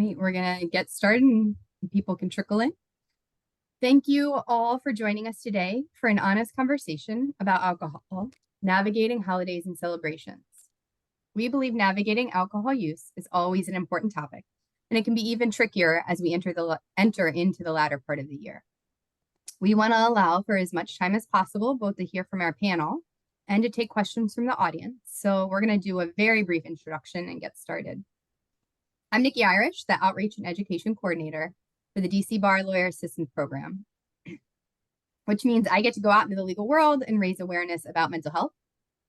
Right, we're gonna get started and people can trickle in. Thank you all for joining us today for an honest conversation about alcohol, navigating holidays and celebrations. We believe navigating alcohol use is always an important topic, and it can be even trickier as we enter into the latter part of the year. We want to allow for as much time as possible, both to hear from our panel and to take questions from the audience. So we're going to do a very brief introduction and get started. I'm Nikki Irish, the Outreach and Education Coordinator for the DC Bar Lawyer Assistance Program, which means I get to go out into the legal world and raise awareness about mental health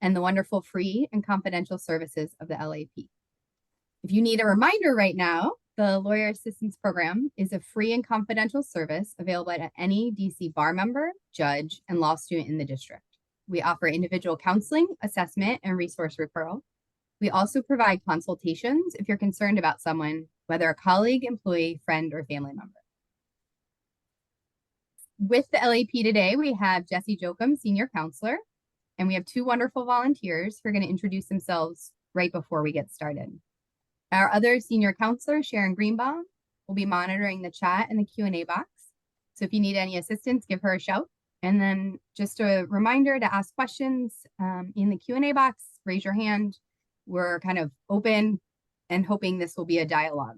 and the wonderful free and confidential services of the LAP. If you need a reminder right now, the Lawyer Assistance Program is a free and confidential service available to any DC bar member, judge, and law student in the district. We offer individual counseling, assessment, and resource referral. We also provide consultations if you're concerned about someone, whether a colleague, employee, friend, or family member. With the LAP today, we have Jesse Jokum, Senior Counselor, and we have two wonderful volunteers who are going to introduce themselves right before we get started. Our other Senior Counselor, Sharon Greenbaum, will be monitoring the chat and the Q&A box. So if you need any assistance, give her a shout. And then just a reminder to ask questions in the Q&A box, raise your hand. We're kind of open and hoping this will be a dialogue.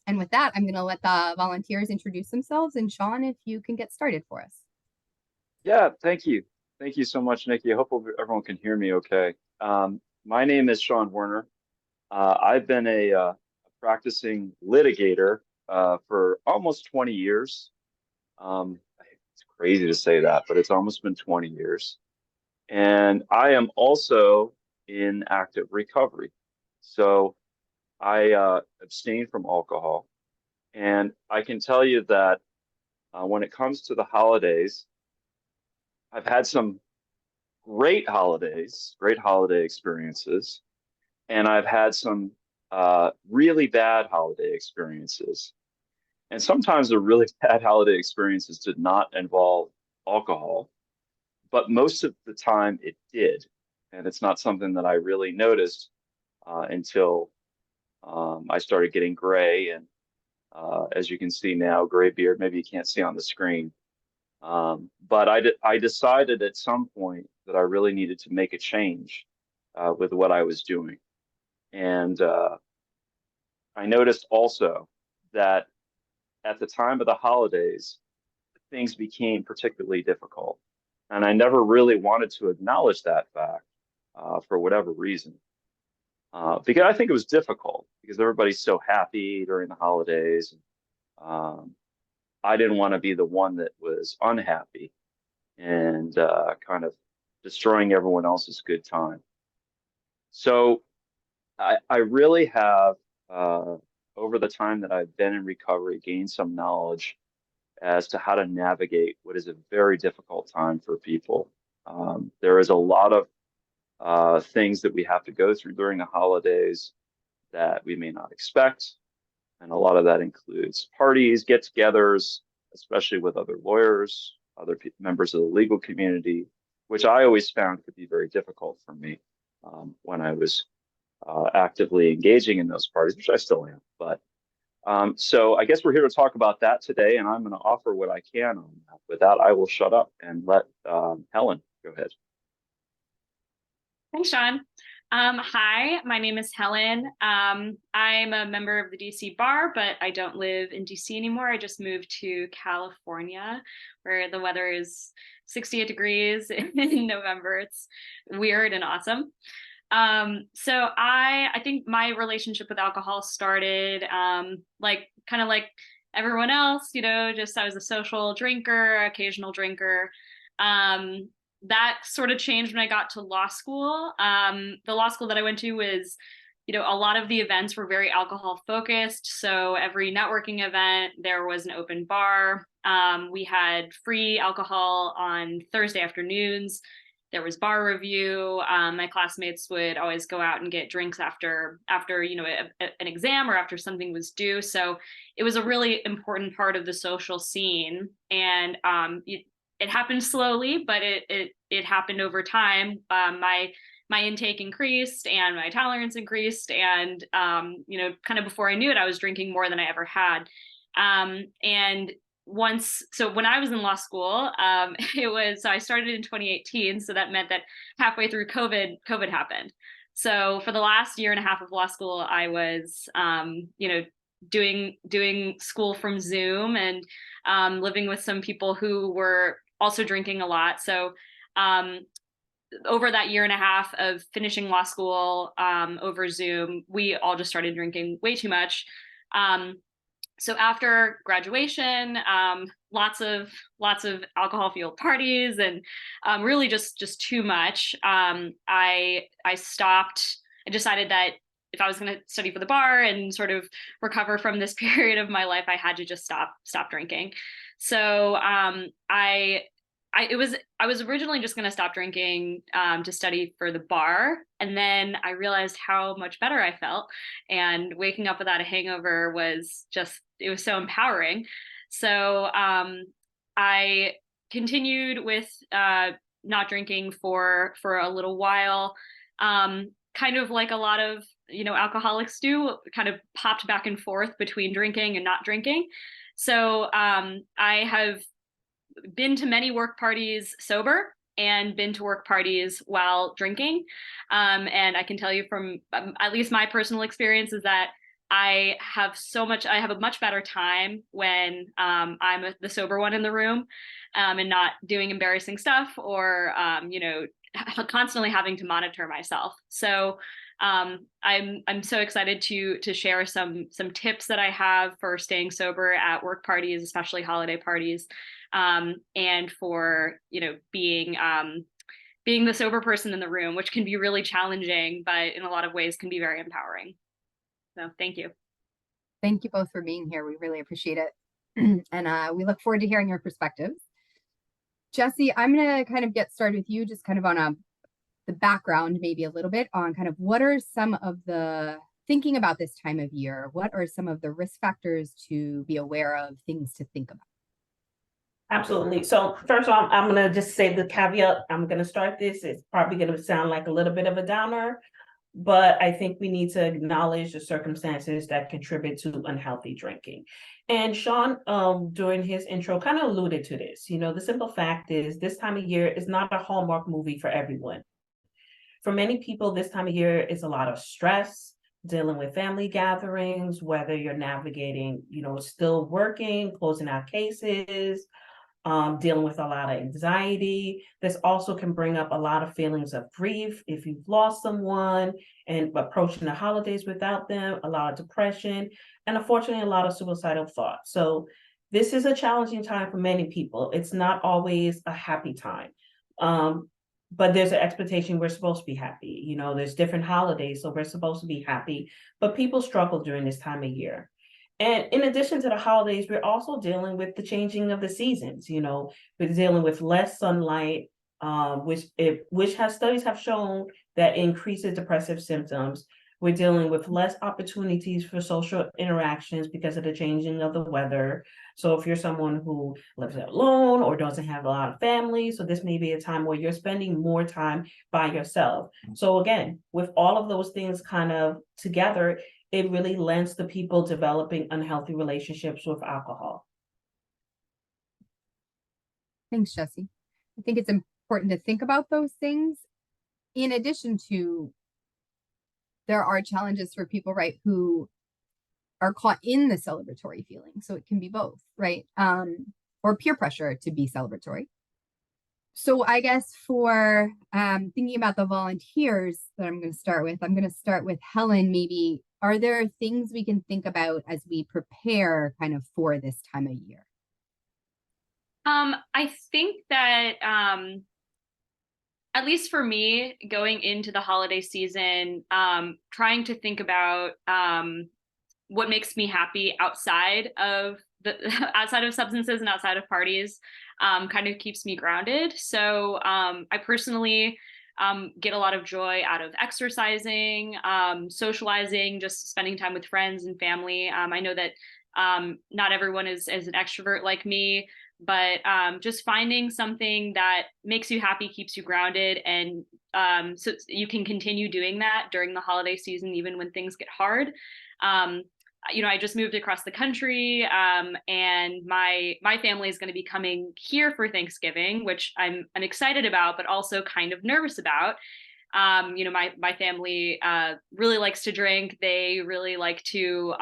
And with that, I'm going to let the volunteers introduce themselves. And Sean, if you can get started for us. Yeah, thank you. Thank you so much, Nikki. I hope everyone can hear me okay. My name is Sean Werner. I've been a practicing litigator for almost 20 years. It's crazy to say that, but it's almost been 20 years. And I am also in active recovery. So I abstain from alcohol. And I can tell you that when it comes to the holidays, I've had some great holidays, great holiday experiences, and I've had some really bad holiday experiences. And sometimes the really bad holiday experiences did not involve alcohol, but most of the time it did. And it's not something that I really noticed until I started getting gray. And as you can see now, gray beard, maybe you can't see on the screen. But I decided at some point that I really needed to make a change with what I was doing. And I noticed also that at the time of the holidays, things became particularly difficult. And I never really wanted to acknowledge that fact for whatever reason. Because I think it was difficult because everybody's so happy during the holidays. I didn't want to be the one that was unhappy and kind of destroying everyone else's good time. So I really have, over the time that I've been in recovery, gained some knowledge as to how to navigate what is a very difficult time for people. There is a lot of things that we have to go through during the holidays that we may not expect. And a lot of that includes parties, get-togethers, especially with other lawyers, other members of the legal community, which I always found could be very difficult for me when I was actively engaging in those parties, which I still am. But so I guess we're here to talk about that today, and I'm going to offer what I can on that. With that, I will shut up and let Helen go ahead. Thanks, Sean. Hi, my name is Helen. I'm a member of the DC Bar, but I don't live in DC anymore. I just moved to California, where the weather is 68 degrees in November. It's weird and awesome. So I think my relationship with alcohol started like everyone else, just I was a social drinker, occasional drinker. That sort of changed when I got to law school. The law school that I went to was, a lot of the events were very alcohol focused. So every networking event, there was an open bar. We had free alcohol on Thursday afternoons. There was bar review. My classmates would always go out and get drinks after an exam or after something was due. So it was a really important part of the social scene. And it happened slowly, but it happened over time. My my intake increased and my tolerance increased. And, kind of before I knew it, I was drinking more than I ever had. And so when I was in law school, I started in 2018. So that meant that halfway through COVID happened. So for the last year and a half of law school, I was, doing school from Zoom and living with some people who were also drinking a lot. So um, over that year and a half of finishing law school over Zoom, we all just started drinking way too much. So after graduation, lots of alcohol fueled parties and really just too much. I stopped. I decided that if I was going to study for the bar and sort of recover from this period of my life, I had to just stop drinking. So I was originally just going to stop drinking to study for the bar, and then I realized how much better I felt, and waking up without a hangover it was so empowering. So I continued with not drinking for a little while, kind of like a lot of alcoholics do, kind of popped back and forth between drinking and not drinking. So I have been to many work parties sober and been to work parties while drinking. And I can tell you from at least my personal experience is that I have a much better time when I'm the sober one in the room, and not doing embarrassing stuff or, constantly having to monitor myself. So I'm so excited to share some tips that I have for staying sober at work parties, especially holiday parties, and for being the sober person in the room, which can be really challenging, but in a lot of ways can be very empowering. So thank you. Thank you both for being here. We really appreciate it. And we look forward to hearing your perspectives. Jesse, I'm going to kind of get started with you, just kind of on the background, maybe a little bit on kind of what are some of the thinking about this time of year? What are some of the risk factors to be aware of, things to think about? Absolutely. So first of all, I'm going to just say the caveat. I'm going to start this. It's probably going to sound like a little bit of a downer, but I think we need to acknowledge the circumstances that contribute to unhealthy drinking. And Sean, during his intro, kind of alluded to this. The simple fact is this time of year is not a Hallmark movie for everyone. For many people, this time of year is a lot of stress, dealing with family gatherings, whether you're navigating, still working, closing out cases, dealing with a lot of anxiety. This also can bring up a lot of feelings of grief if you've lost someone and approaching the holidays without them, a lot of depression, and unfortunately, a lot of suicidal thoughts. So this is a challenging time for many people. It's not always a happy time. But there's an expectation we're supposed to be happy. There's different holidays, so we're supposed to be happy. But people struggle during this time of year. And in addition to the holidays, we're also dealing with the changing of the seasons. We're dealing with less sunlight, which studies have shown that increases depressive symptoms. We're dealing with less opportunities for social interactions because of the changing of the weather. So if you're someone who lives alone or doesn't have a lot of family, so this may be a time where you're spending more time by yourself. So again, with all of those things kind of together, it really lends to people developing unhealthy relationships with alcohol. Thanks, Jesse. I think it's important to think about those things in addition to there are challenges for people, right, who are caught in the celebratory feeling. So it can be both, right? Or peer pressure to be celebratory. So I guess for thinking about the volunteers that I'm going to start with Helen, maybe. Are there things we can think about as we prepare kind of for this time of year? I think that at least for me, going into the holiday season, trying to think about what makes me happy outside of substances and outside of parties kind of keeps me grounded. So I personally get a lot of joy out of exercising, socializing, just spending time with friends and family. I know that not everyone is an extrovert like me. but just finding something that makes you happy, keeps you grounded, and so you can continue doing that during the holiday season, even when things get hard. I just moved across the country, and my family is going to be coming here for Thanksgiving, which I'm excited about, but also kind of nervous about. My family really likes to drink. They really like to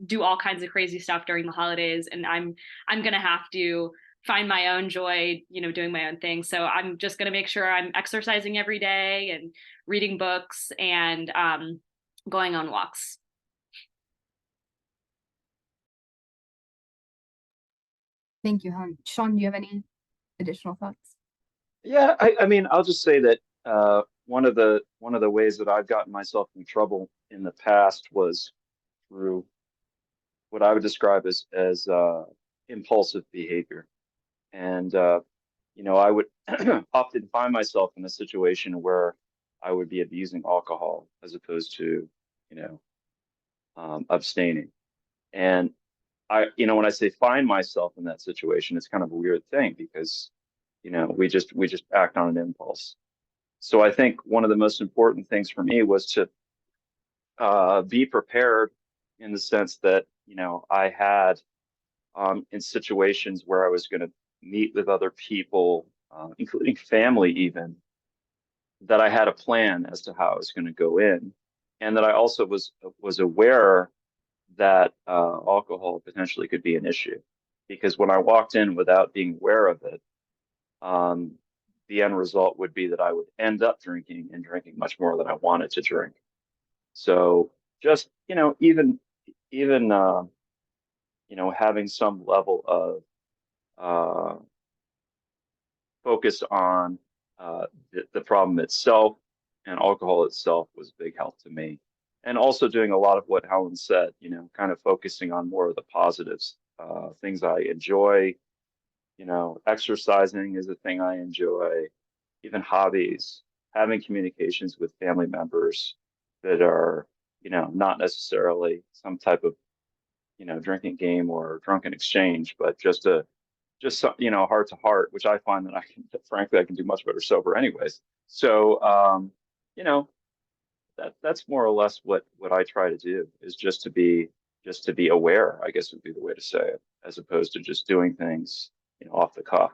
do all kinds of crazy stuff during the holidays, and I'm gonna have to find my own joy, doing my own thing. So I'm just gonna make sure I'm exercising every day and reading books and going on walks. Thank you, Helen. Sean, do you have any additional thoughts? Yeah, I mean, I'll just say that one of the ways that I've gotten myself in trouble in the past was through what I would describe as impulsive behavior. And I would often find myself in a situation where I would be abusing alcohol as opposed to, you know, abstaining. And when I say find myself in that situation, it's kind of a weird thing because, we just act on an impulse. So I think one of the most important things for me was to be prepared in the sense that, I had in situations where I was going to meet with other people, including family even, that I had a plan as to how I was going to go in, and that I also was aware that alcohol potentially could be an issue, because when I walked in without being aware of it, um, the end result would be that I would end up drinking and drinking much more than I wanted to drink. So just even having some level of uh, focus on the problem itself and alcohol itself was a big help to me. And also doing a lot of what Helen said, kind of focusing on more of the positives, things I enjoy. Exercising is a thing I enjoy, even hobbies, having communications with family members that are, not necessarily some type of, drinking game or drunken exchange, but just heart to heart, which I find that frankly I can do much better sober anyways. So you know that's more or less what I try to do, is just to be aware, I guess would be the way to say it, as opposed to just doing things off the cuff.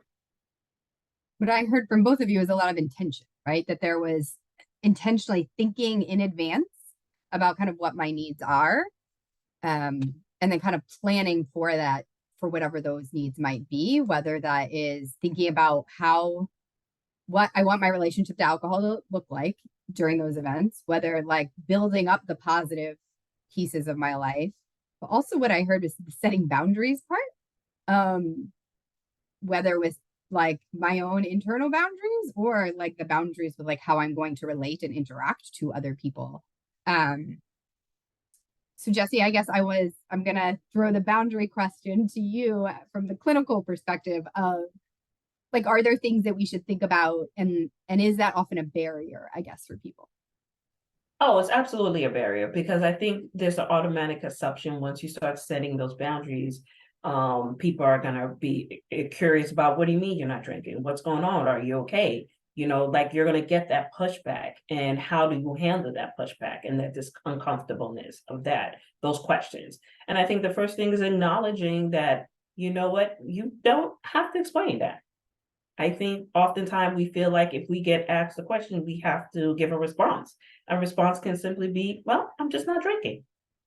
What I heard from both of you is a lot of intention, right? That there was intentionally thinking in advance about kind of what my needs are, and then kind of planning for that, for whatever those needs might be, whether that is thinking about what I want my relationship to alcohol to look like during those events, whether like building up the positive pieces of my life. But also what I heard was the setting boundaries part. Whether with like my own internal boundaries or like the boundaries with like how I'm going to relate and interact to other people. So Jesse, I guess I'm gonna throw the boundary question to you from the clinical perspective of like, are there things that we should think about, and is that often a barrier, I guess, for people? Oh, it's absolutely a barrier because I think there's an automatic assumption once you start setting those boundaries. People are gonna be curious about, what do you mean you're not drinking? What's going on? Are you okay? Like you're gonna get that pushback, and how do you handle that pushback and that this uncomfortableness of those questions? And I think the first thing is acknowledging that, you know what, you don't have to explain that. I think oftentimes we feel like if we get asked a question, we have to give a response. A response can simply be, well, I'm just not drinking.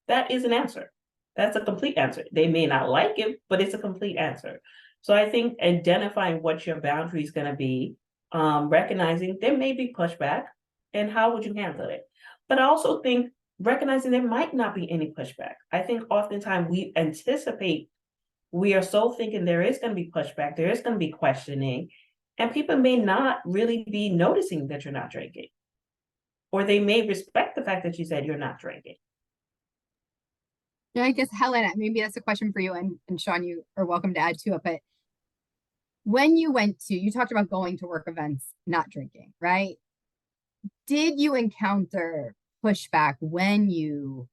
That is an answer. That's a complete answer. They may not like it, but it's a complete answer. So I think identifying what your boundary is going to be, recognizing there may be pushback, and how would you handle it? But I also think recognizing there might not be any pushback. I think oftentimes we are so thinking there is going to be pushback, there is going to be questioning, and people may not really be noticing that you're not drinking, or they may respect the fact that you said you're not drinking. Yeah, I guess Helen, maybe that's a question for you, and Sean, you are welcome to add to it. But when you talked about going to work events, not drinking, right? Did you encounter pushback when you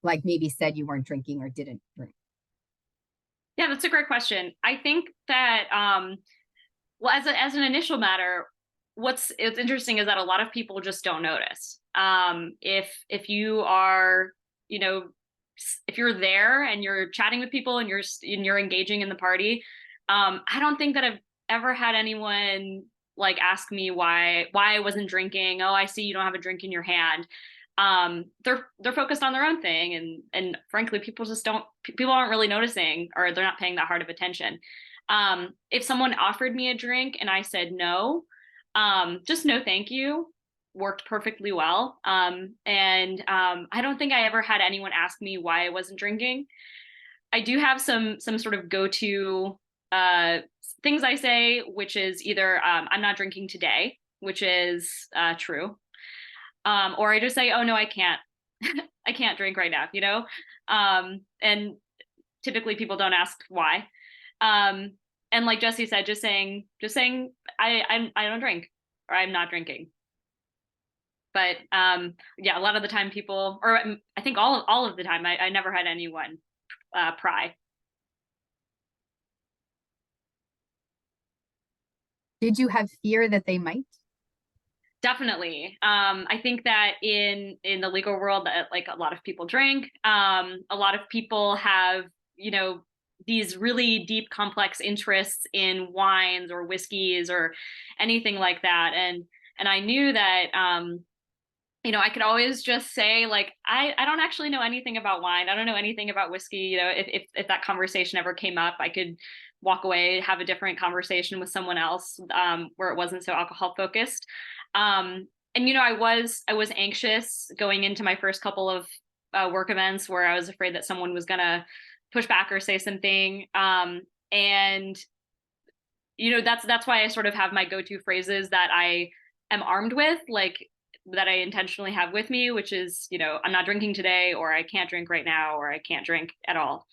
like maybe said you weren't drinking or didn't drink? Yeah, that's a great question. I think that well, as an initial matter, it's interesting is that a lot of people just don't notice. If you are, you know, if you're there and you're chatting with people and you're engaging in the party, I don't think that I've ever had anyone like ask me why I wasn't drinking. Oh, I see you don't have a drink in your hand. They're focused on their own thing, and frankly, people aren't really noticing, or they're not paying that hard of attention. If someone offered me a drink and I said no, just no thank you worked perfectly well. I don't think I ever had anyone ask me why I wasn't drinking. I do have some sort of go-to things I say, which is either I'm not drinking today, which is true, or I just say, oh no, I can't, I can't drink right now, and typically people don't ask why. Um, and like Jesse said, just saying I don't drink, or I'm not drinking. But yeah, a lot of the time people, or I think all of the time, I never had anyone pry. Did you have fear that they might? Definitely. I think that in the legal world, that like a lot of people drink. A lot of people have, these really deep, complex interests in wines or whiskeys or anything like that. And I knew that I could always just say like, I don't actually know anything about wine. I don't know anything about whiskey. If that conversation ever came up, I could walk away, have a different conversation with someone else, where it wasn't so alcohol focused. And I was anxious going into my first couple of work events where I was afraid that someone was gonna push back or say something. And that's why I sort of have my go-to phrases that I am armed with, like that I intentionally have with me, which is, I'm not drinking today, or I can't drink right now, or I can't drink at all.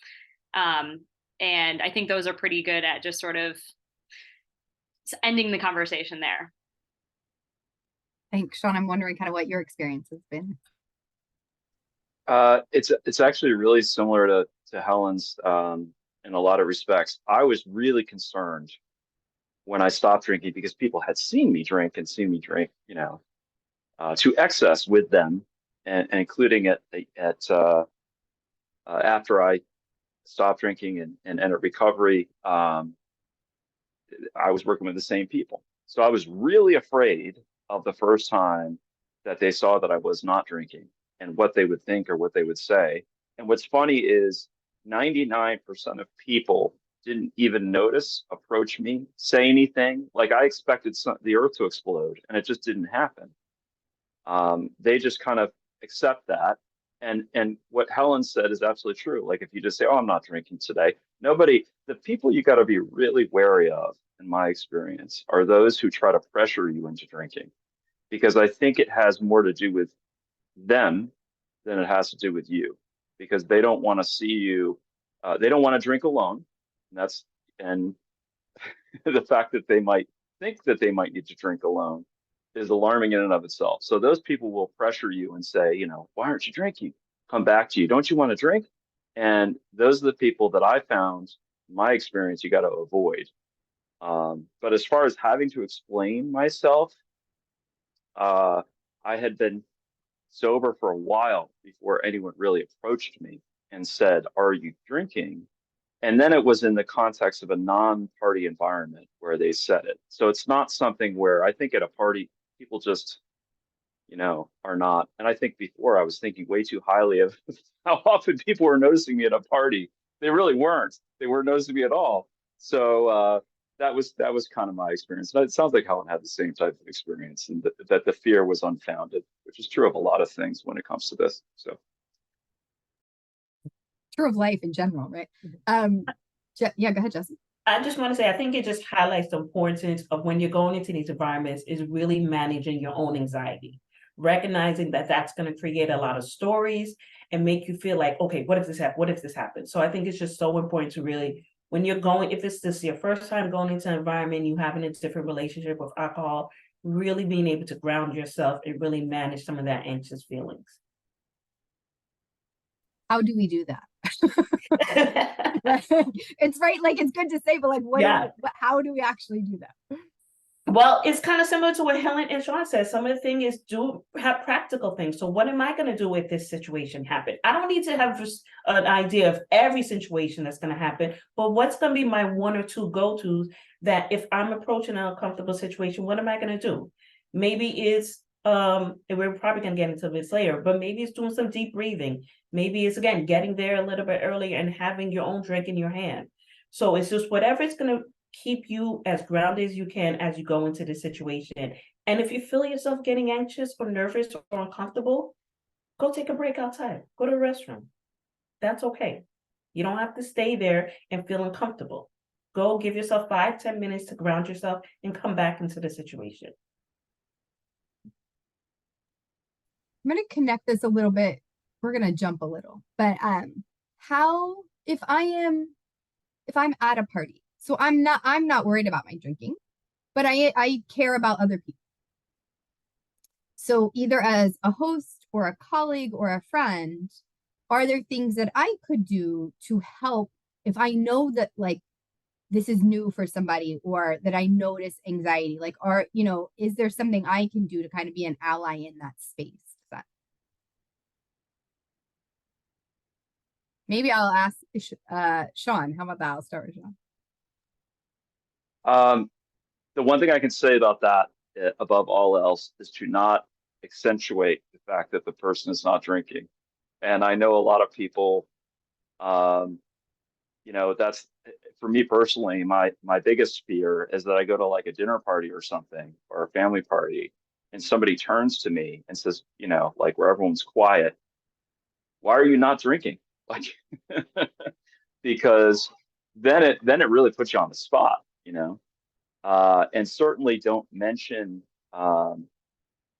And I think those are pretty good at just sort of ending the conversation there. Thanks, Sean. I'm wondering kind of what your experience has been. It's actually really similar to Helen's in a lot of respects. I was really concerned when I stopped drinking because people had seen me drink and seen me drink, to excess with them, and including after I stopped drinking and entered recovery. I was working with the same people, so I was really afraid of the first time that they saw that I was not drinking and what they would think or what they would say. And what's funny is 99% of people didn't even notice, approach me, say anything. Like I expected the earth to explode, and it just didn't happen. They just kind of accept that. And what Helen said is absolutely true. Like if you just say, "Oh, I'm not drinking today," the people you got to be really wary of, in my experience, are those who try to pressure you into drinking, because I think it has more to do with them than it has to do with you, because they don't want to see you. They don't want to drink alone. And the fact that they might think that they might need to drink alone is alarming in and of itself. So those people will pressure you and say, why aren't you drinking? Come back to you. Don't you want to drink? And those are the people that I found, in my experience, you got to avoid. But as far as having to explain myself, I had been sober for a while before anyone really approached me and said, "Are you drinking?" And then it was in the context of a non-party environment where they said it. So it's not something where I think at a party, people just, are not. And I think before I was thinking way too highly of how often people were noticing me at a party. They really weren't. They weren't noticing me at all. So that was kind of my experience. And it sounds like Helen had the same type of experience, and that the fear was unfounded, which is true of a lot of things when it comes to this. So. True of life in general, right? Yeah, go ahead, Jesse. I just want to say, I think it just highlights the importance of when you're going into these environments is really managing your own anxiety, recognizing that that's going to create a lot of stories and make you feel like, okay, what if this happens? What if this happens? So I think it's just so important to really, when you're going, if this is your first time going into an environment, you having a different relationship with alcohol, really being able to ground yourself and really manage some of that anxious feelings. How do we do that? It's right, like it's good to say, but like how do we actually do that? Well, it's kind of similar to what Helen and Sean said. Some of the thing is do have practical things. So what am I going to do if this situation happen? I don't need to have just an idea of every situation that's going to happen, but what's going to be my one or two go-tos that if I'm approaching an uncomfortable situation, what am I going to do? Maybe it's and we're probably going to get into this later, but maybe it's doing some deep breathing. Maybe it's again getting there a little bit earlier and having your own drink in your hand. So it's just whatever it's going to keep you as grounded as you can as you go into the situation. And if you feel yourself getting anxious or nervous or uncomfortable, go take a break outside. Go to the restroom. That's okay. You don't have to stay there and feel uncomfortable. Go give yourself 5-10 minutes to ground yourself and come back into the situation. I'm going to connect this a little bit. We're going to jump a little, but how if I'm at a party, so I'm not worried about my drinking, but I care about other people. So either as a host or a colleague or a friend, are there things that I could do to help if I know that like this is new for somebody or that I notice anxiety? Like, is there something I can do to kind of be an ally in that space? Maybe I'll ask Sean. How about that? I'll start with Sean. The one thing I can say about that, above all else, is to not accentuate the fact that the person is not drinking. And I know a lot of people, that's for me personally, my biggest fear is that I go to like a dinner party or something or a family party and somebody turns to me and says, like where everyone's quiet, why are you not drinking? Like, because then it really puts you on the spot. And certainly don't mention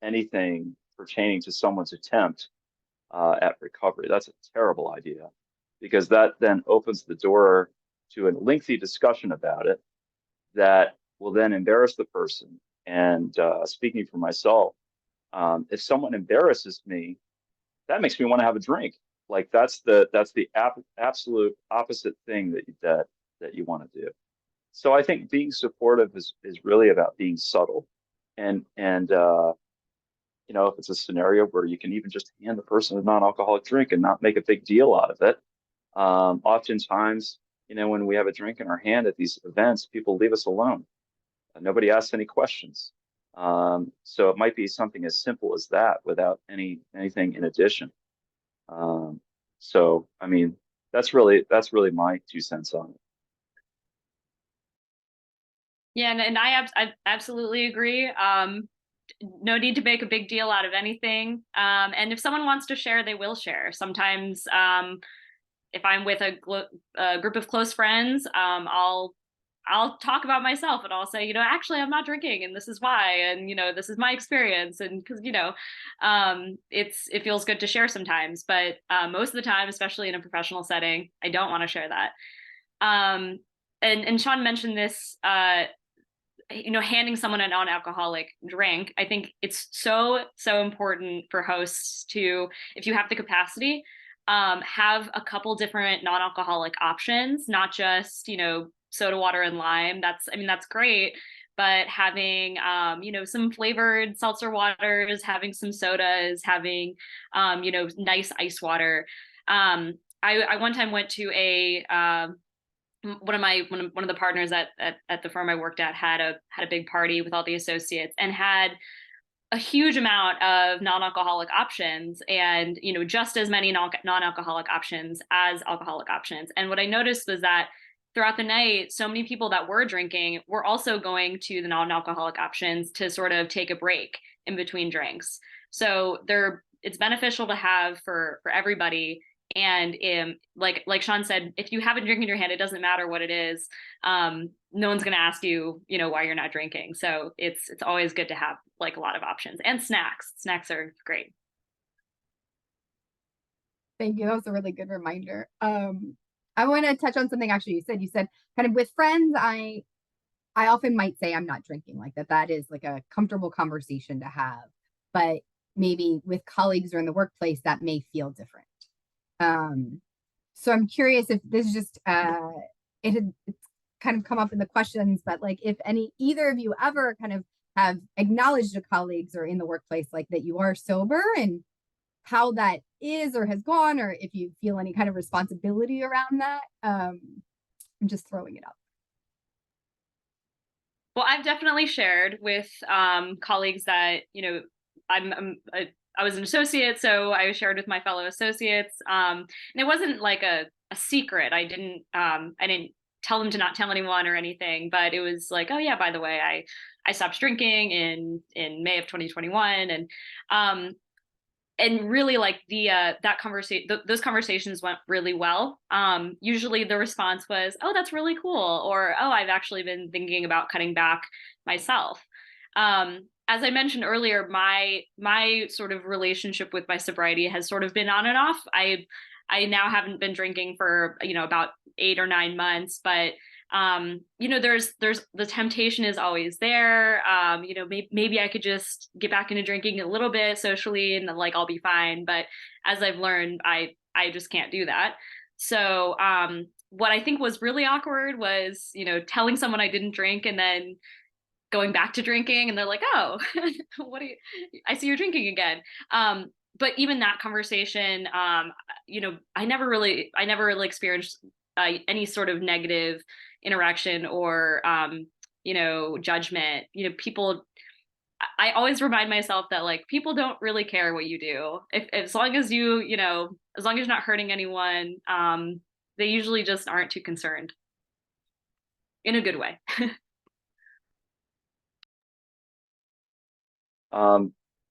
anything pertaining to someone's attempt at recovery. That's a terrible idea because that then opens the door to a lengthy discussion about it that will then embarrass the person. And speaking for myself, if someone embarrasses me, that makes me want to have a drink. Like that's the absolute opposite thing that you want to do. So I think being supportive is really about being subtle, and if it's a scenario where you can even just hand the person a non-alcoholic drink and not make a big deal out of it. Oftentimes, when we have a drink in our hand at these events, people leave us alone. Nobody asks any questions. So it might be something as simple as that without anything in addition. So I mean, that's really my 2 cents on it. Yeah, and I absolutely agree. No need to make a big deal out of anything. And if someone wants to share, they will share. Sometimes, if I'm with a group of close friends, I'll talk about myself and I'll say, actually, I'm not drinking, and this is why, and this is my experience, and because it feels good to share sometimes, but most of the time, especially in a professional setting, I don't want to share that. And Sean mentioned this. Handing someone a non-alcoholic drink, I think it's so important for hosts to, if you have the capacity, have a couple different non-alcoholic options, not just soda water and lime. That's great, but having some flavored seltzer waters, having some sodas, having nice ice water. I one time went to a one of the partners at the firm I worked at had a big party with all the associates and had a huge amount of non-alcoholic options, and just as many non-alcoholic options as alcoholic options. And what I noticed was that throughout the night, so many people that were drinking were also going to the non-alcoholic options to sort of take a break in between drinks. So it's beneficial to have for everybody. And like Sean said, if you have a drink in your hand, it doesn't matter what it is. No one's going to ask you, why you're not drinking. So it's always good to have like a lot of options, and snacks. Snacks are great. Thank you. That was a really good reminder. I want to touch on something actually you said kind of with friends, I often might say I'm not drinking, like that is like a comfortable conversation to have, but maybe with colleagues or in the workplace that may feel different. So I'm curious if this is just it's kind of come up in the questions, but like if any either of you ever kind of have acknowledged to colleagues or in the workplace like that you are sober and how that is or has gone, or if you feel any kind of responsibility around that. I'm just throwing it up. Well, I've definitely shared with colleagues that, I was an associate, so I shared with my fellow associates. And it wasn't like a secret. I didn't tell them to not tell anyone or anything, but it was like, oh yeah, by the way, I stopped drinking in May of 2021. And really like that conversation, those conversations went really well. Usually the response was, oh, that's really cool, or oh, I've actually been thinking about cutting back myself. As I mentioned earlier, my sort of relationship with my sobriety has sort of been on and off. I now haven't been drinking for about 8 or 9 months, but there's the temptation is always there. Maybe I could just get back into drinking a little bit socially and like I'll be fine. But as I've learned, I just can't do that. So what I think was really awkward was, telling someone I didn't drink and then going back to drinking and they're like, oh, I see you're drinking again. But even that conversation, I never really experienced any sort of negative interaction or judgment. People, I always remind myself that like people don't really care what you do. If as long as as long as you're not hurting anyone, they usually just aren't too concerned in a good way.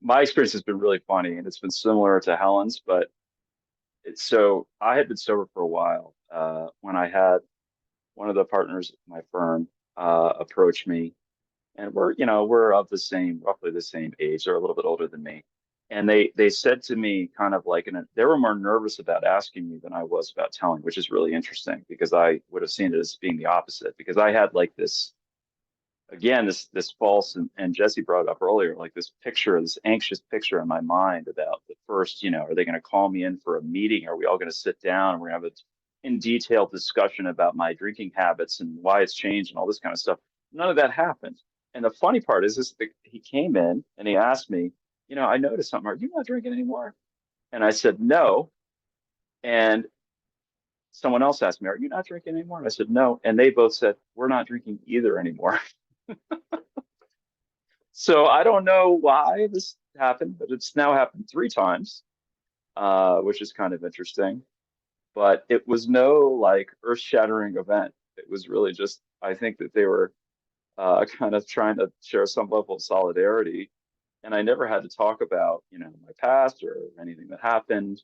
My experience has been really funny, and it's been similar to Helen's, but so I had been sober for a while when I had one of the partners of my firm approach me, and we're of roughly the same age. They're a little bit older than me, and they said to me kind of like they were more nervous about asking me than I was about telling, which is really interesting because I would have seen it as being the opposite because I had like this again, this false, and Jesse brought it up earlier, like this anxious picture in my mind about the first, are they going to call me in for a meeting? Are we all going to sit down and we're going to have a in detailed discussion about my drinking habits and why it's changed and all this kind of stuff? None of that happened. And the funny part is this, he came in and he asked me, I noticed something. Are you not drinking anymore? And I said, no. And someone else asked me, are you not drinking anymore? And I said, no. And they both said, we're not drinking either anymore. So I don't know why this happened, but it's now happened 3 times, which is kind of interesting. But it was no like earth-shattering event. It was really just, I think that they were kind of trying to share some level of solidarity. And I never had to talk about, my past or anything that happened.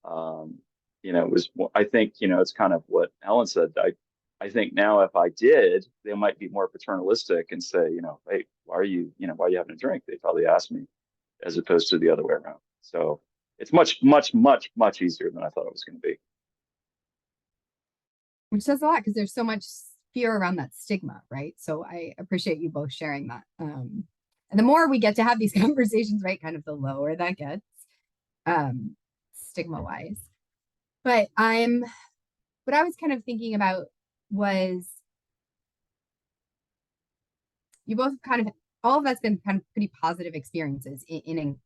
It was, I think, it's kind of what Helen said. I think now if I did, they might be more paternalistic and say, hey, why are you having a drink? They probably ask me as opposed to the other way around. So it's much, much, much, much easier than I thought it was going to be. Which says a lot because there's so much fear around that stigma, right? So I appreciate you both sharing that. And the more we get to have these conversations, right, kind of the lower that gets, stigma wise. But what I was kind of thinking about was you both kind of all of that's been kind of pretty positive experiences in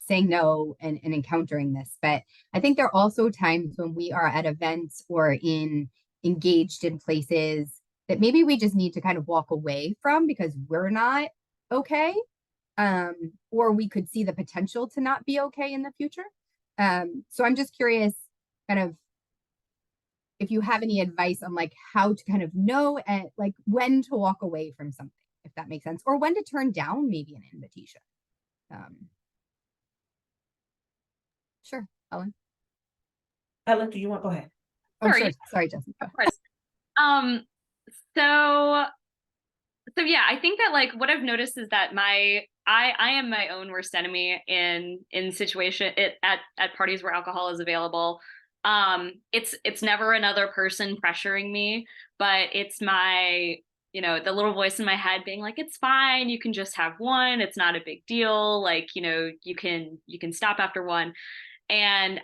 saying no and encountering this. But I think there are also times when we are at events or engaged in places that maybe we just need to kind of walk away from because we're not okay. Or we could see the potential to not be okay in the future. So I'm just curious, kind of, if you have any advice on like how to kind of know and like when to walk away from something, if that makes sense, or when to turn down maybe an invitation. Sure, Ellen. Ellen, do you want to go ahead? Oh, sure. Sorry, Jessica. Of course. So yeah, I think that like what I've noticed is that I am my own worst enemy in situation at parties where alcohol is available. It's never another person pressuring me, but it's my the little voice in my head being like, it's fine, you can just have one, it's not a big deal, like you can stop after one. And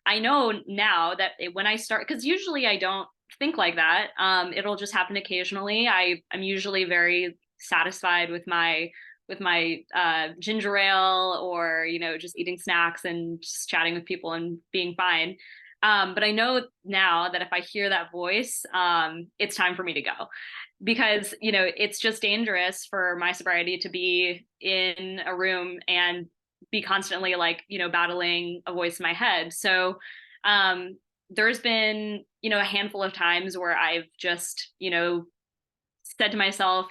I know now that when I start, because usually I don't think like that. It'll just happen occasionally. I'm usually very satisfied with my ginger ale, or just eating snacks and just chatting with people and being fine. But I know now that if I hear that voice, it's time for me to go, because it's just dangerous for my sobriety to be in a room and be constantly like battling a voice in my head. So there's been a handful of times where I've just said to myself,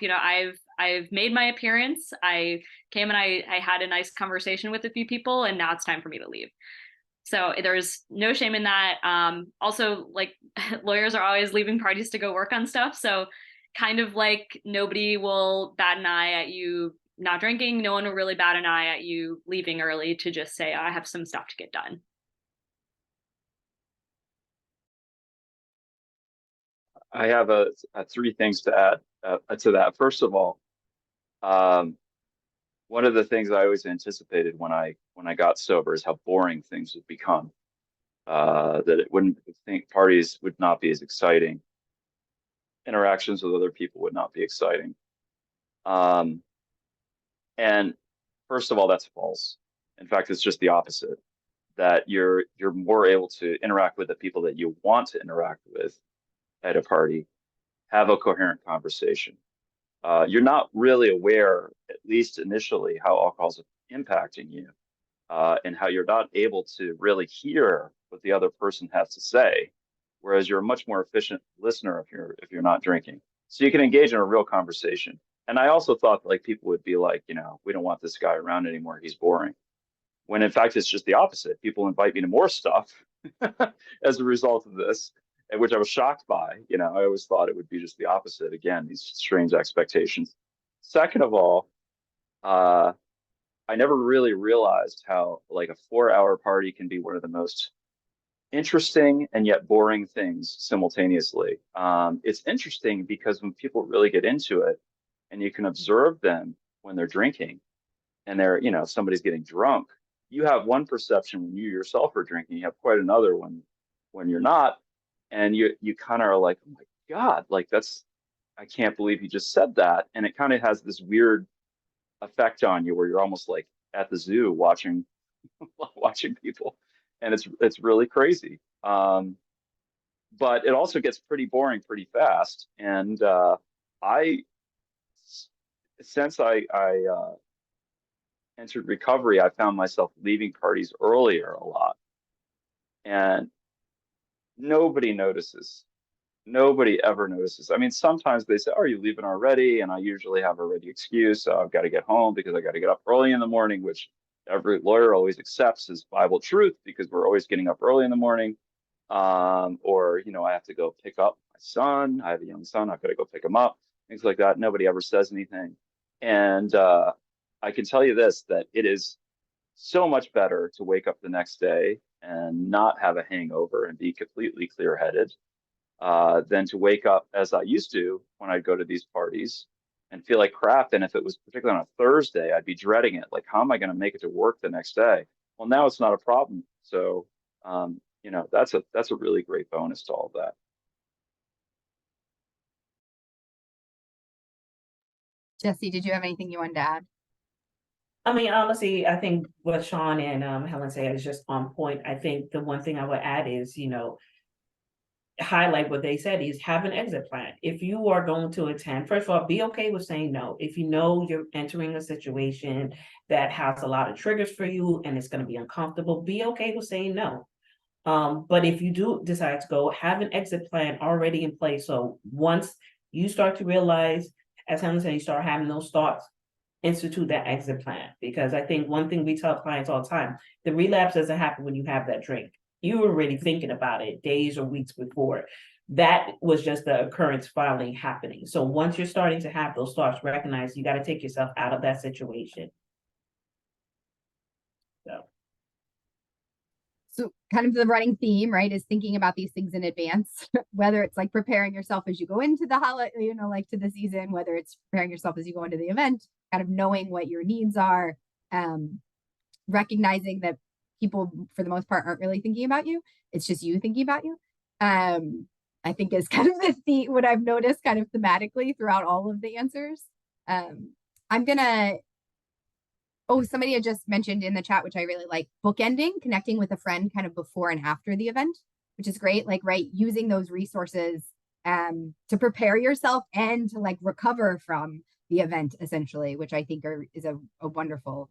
I've made my appearance. I came and I had a nice conversation with a few people, and now it's time for me to leave. So there's no shame in that. Also, like, lawyers are always leaving parties to go work on stuff. So kind of like nobody will bat an eye at you not drinking. No one will really bat an eye at you leaving early to just say, I have some stuff to get done. I have three things to add to that. First of all, um, one of the things I always anticipated when I got sober is how boring things would become. That it wouldn't think parties would not be as exciting, interactions with other people would not be exciting. Um, and first of all, that's false. In fact, it's just the opposite. That you're more able to interact with the people that you want to interact with at a party, have a coherent conversation. You're not really aware, at least initially, how alcohol's impacting you, and how you're not able to really hear what the other person has to say, whereas you're a much more efficient listener if you're not drinking. So you can engage in a real conversation. And I also thought like people would be like, we don't want this guy around anymore. He's boring. When in fact it's just the opposite. People invite me to more stuff as a result of this, which I was shocked by. I always thought it would be just the opposite. Again, these strange expectations. Second of all, I never really realized how like a 4-hour party can be one of the most interesting and yet boring things simultaneously. It's interesting because when people really get into it and you can observe them when they're drinking and somebody's getting drunk, you have one perception when you yourself are drinking, you have quite another when you're not. And you kind of are like, oh my God, like I can't believe he just said that. And it kind of has this weird effect on you where you're almost like at the zoo watching watching people, and it's really crazy. But it also gets pretty boring pretty fast. And I since I entered recovery, I found myself leaving parties earlier a lot, and nobody notices. Nobody ever notices. I mean, sometimes they say, "Oh, are you leaving already?" And I usually have a ready excuse. So I've got to get home because I got to get up early in the morning, which every lawyer always accepts as Bible truth because we're always getting up early in the morning. Or, I have to go pick up my son. I have a young son. I've got to go pick him up, things like that. Nobody ever says anything. And I can tell you this, that it is so much better to wake up the next day and not have a hangover and be completely clear-headed than to wake up as I used to when I'd go to these parties and feel like crap. And if it was particularly on a Thursday, I'd be dreading it. Like, how am I going to make it to work the next day? Well, now it's not a problem. So, that's a really great bonus to all of that. Jesse, did you have anything you wanted to add? I mean, honestly, I think what Sean and Helen said is just on point. I think the one thing I would add is, highlight what they said is have an exit plan. If you are going to attend, first of all, be okay with saying no. If you know you're entering a situation that has a lot of triggers for you and it's going to be uncomfortable, be okay with saying no. But if you do decide to go, have an exit plan already in place. So once you start to realize, as Helen said, you start having those thoughts, institute that exit plan. Because I think one thing we tell clients all the time, the relapse doesn't happen when you have that drink. You were already thinking about it days or weeks before. That was just the occurrence finally happening. So once you're starting to have those thoughts, recognize you got to take yourself out of that situation. So kind of the running theme, right, is thinking about these things in advance, whether it's like preparing yourself as you go into the holiday, like to the season, whether it's preparing yourself as you go into the event, kind of knowing what your needs are, recognizing that people for the most part aren't really thinking about you. It's just you thinking about you. I think is kind of what I've noticed kind of thematically throughout all of the answers. I'm gonna Oh, somebody had just mentioned in the chat, which I really like, bookending, connecting with a friend kind of before and after the event, which is great. Like, right, using those resources to prepare yourself and to like recover from the event, essentially, which I think is a wonderful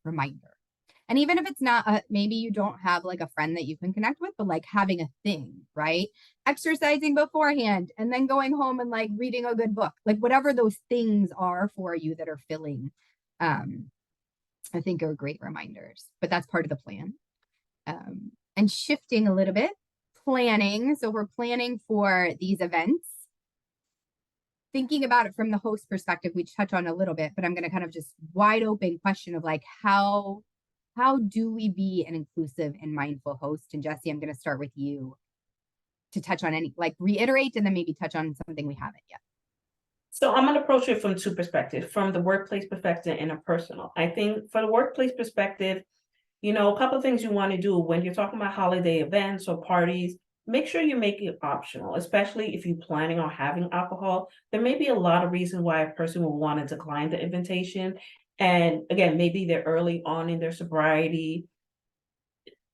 reminder. And even if it's not, maybe you don't have like a friend that you can connect with, but like having a thing, right? Exercising beforehand and then going home and like reading a good book, like whatever those things are for you that are filling. I think are great reminders, but that's part of the plan. And shifting a little bit, planning. So we're planning for these events. Thinking about it from the host perspective, we touch on a little bit, but I'm going to kind of just wide open question of like, how do we be an inclusive and mindful host? And Jesse, I'm going to start with you to touch on any, like reiterate and then maybe touch on something we haven't yet. So I'm going to approach it from two perspectives, from the workplace perspective and a personal. I think for the workplace perspective, a couple of things you want to do when you're talking about holiday events or parties, make sure you make it optional, especially if you're planning on having alcohol. There may be a lot of reasons why a person will want to decline the invitation. And again, maybe they're early on in their sobriety.